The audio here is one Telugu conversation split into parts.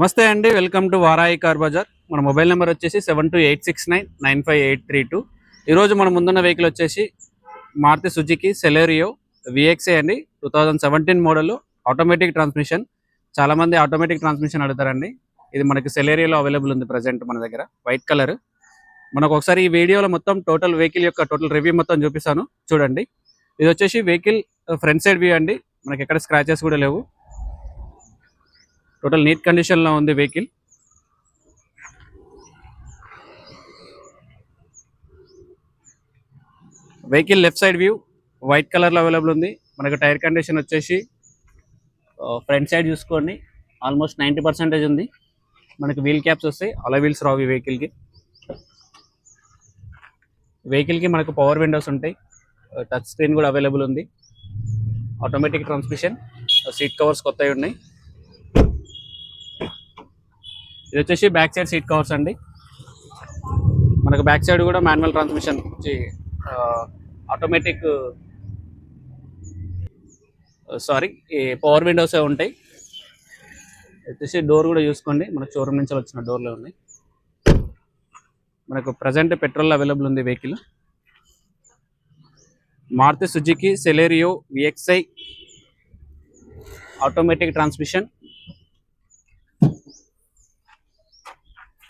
నమస్తే అండి, welcome to Varai car Bazar. మన మొబైల్ నెంబర్ వచ్చేసి 7286999583. ఈరోజు మన ముందున్న వెహికల్ వచ్చేసి మారుతి సుజుకి సెలెరియో విఎక్స్ఐ అండి. 2017 మోడల్, ఆటోమేటిక్ ట్రాన్స్మిషన్. చాలామంది ఆటోమేటిక్ ట్రాన్స్మిషన్ అడుగుతారండి. ఇది మనకి సెలెరియోలో అవైలబుల్ ఉంది ప్రజెంట్ మన దగ్గర, వైట్ కలర్. మనకు ఒకసారి ఈ వీడియోలో మొత్తం టోటల్ వెహికల్ యొక్క టోటల్ రివ్యూ మొత్తం చూపిస్తాను, చూడండి. ఇది వచ్చేసి వెహికల్ ఫ్రంట్ సైడ్ వ్యూ అండి. మనకి ఎక్కడ స్క్రాచెస్ కూడా లేవు, టోటల్ నీట్ కండిషన్లో ఉంది vehicle. Vehicle left side view white కలర్లో అవైలబుల్ ఉంది. మనకు టైర్ కండిషన్ వచ్చేసి ఫ్రంట్ సైడ్ చూసుకోండి, ఆల్మోస్ట్ 90% ఉంది. మనకి వీల్ క్యాప్స్ వస్తాయి, అలా వీల్స్ రావు ఈ వెహికల్కి మనకు పవర్ విండోస్ ఉంటాయి, టచ్ స్క్రీన్ కూడా అవైలబుల్ ఉంది, ఆటోమేటిక్ ట్రాన్స్మిషన్, సీట్ కవర్స్ కొత్తవి ఉన్నాయి. ఇది వచ్చేసి బ్యాక్ సైడ్ సీట్ కవర్స్ అండి. మనకు బ్యాక్ సైడ్ కూడా మాన్యువల్ ట్రాన్స్మిషన్ ఆటోమేటిక్ ఈ పవర్ విండోసే ఉంటాయి. వచ్చేసి డోర్ కూడా చూసుకోండి, మనకు షోరూమ్ నుంచి వచ్చిన డోర్లో ఉన్నాయి. మనకు ప్రజెంట్ పెట్రోల్ అవైలబుల్ ఉంది vehicle. Maruti Suzuki Celerio VXi automatic transmission.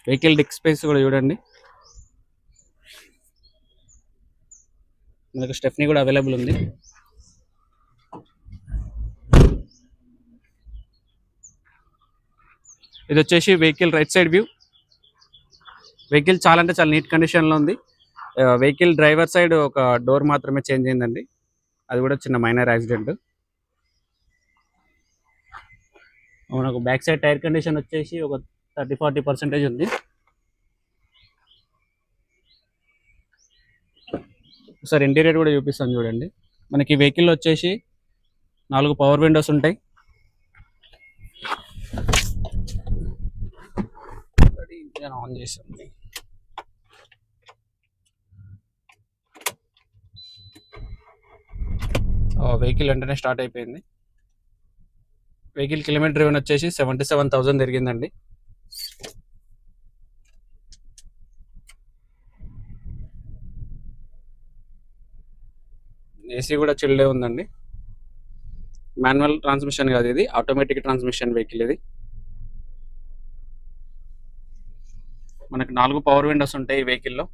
Vehicle dickey space కూడా చూడండి, మనకు స్టెఫ్నీ కూడా అవైలబుల్ ఉంది. ఇది వచ్చేసి vehicle right side view. Vehicle చాలా అంటే చాలా నీట్ కండిషన్లో ఉంది. వెహికల్ డ్రైవర్ సైడ్ ఒక డోర్ మాత్రమే చేంజ్ అయిందండి, అది కూడా చిన్న మైనర్ యాక్సిడెంట్. మనకు బ్యాక్ సైడ్ టైర్ కండిషన్ వచ్చేసి ఒక 30-40% ఉంది. ఒకసారి ఇంటీరియర్ కూడా చూపిస్తాను చూడండి. మనకి వెహికల్ వచ్చేసి 4 పవర్ విండోస్ ఉంటాయి. ఆన్ చేసాను, వెహికల్ వెంటనే స్టార్ట్ అయిపోయింది. వెహికల్ కిలోమీటర్ డ్రైవెన్ వచ్చేసి 77,000 తిరిగిందండి. ఏసీ కూడా చిల్డే ఉందండి. మాన్యువల్ ట్రాన్స్మిషన్ కాదు, ఇది ఆటోమేటిక్ ట్రాన్స్మిషన్ వెహికల్. ఇది మనకు 4 పవర్ విండోస్ ఉంటాయి ఈ వెహికల్లో.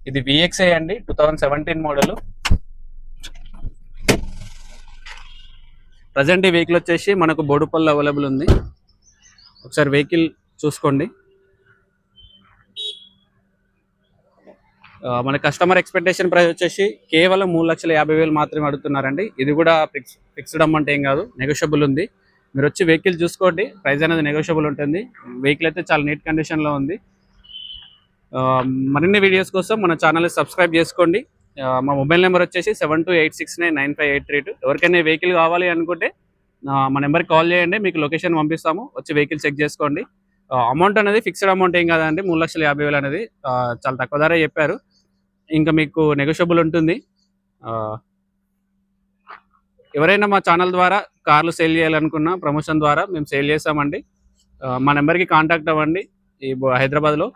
ఇది విఎక్స్ఐ అండి, 2017 మోడల్. ప్రజెంట్ ఈ వెహికల్ వచ్చేసి మనకు బోడుపల్లి అవైలబుల్ ఉంది. ఒకసారి వెహికల్ చూసుకోండి. మన కస్టమర్ ఎక్స్పెక్టేషన్ ప్రైస్ వచ్చేసి కేవలం 3,50,000 మాత్రమే అడుగుతున్నారండి. ఇది కూడా ఫిక్స్డ్ అమౌంట్ ఏం కాదు, నెగోషియబుల్ ఉంది. మీరు వచ్చి వెహికల్ చూసుకోండి, ప్రైస్ అనేది నెగోషియబుల్ ఉంటుంది. వెహికల్ అయితే చాలా నీట్ కండిషన్లో ఉంది. మరిన్ని వీడియోస్ కోసం మన ఛానల్ని సబ్స్క్రైబ్ చేసుకోండి. మా మొబైల్ నెంబర్ వచ్చేసి 7286999583. ఎవరికైనా వెహికల్ కావాలి అనుకుంటే మా నెంబర్కి కాల్ చేయండి, మీకు లొకేషన్ పంపిస్తాము, వచ్చి వెహికల్ చెక్ చేసుకోండి. అమౌంట్ అనేది ఫిక్స్డ్ అమౌంట్ ఏం కాదండి, 3,50,000 అనేది చాలా తక్కువ ధర చెప్పారు. ఇంకా మీకు నెగోషియబుల్ ఉంటుంది. ఎవరైనా మా ఛానల్ ద్వారా కార్లు సేల్ చేయాలనుకున్న ప్రమోషన్ ద్వారా మేము సేల్ చేస్తామండి. మా నెంబర్కి కాంటాక్ట్ అవ్వండి. ఈ హైదరాబాద్లో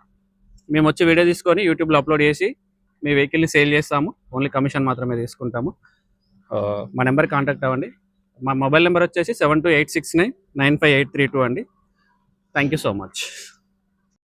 మేము వచ్చి వీడియో తీసుకొని యూట్యూబ్లో అప్లోడ్ చేసి మీ వెహికల్ని సేల్ చేస్తాము. ఓన్లీ కమిషన్ మాత్రమే తీసుకుంటాము. మా నెంబర్ కాంటాక్ట్ అవ్వండి. మా మొబైల్ నెంబర్ వచ్చేసి 7286999583 అండి. Thank you so much.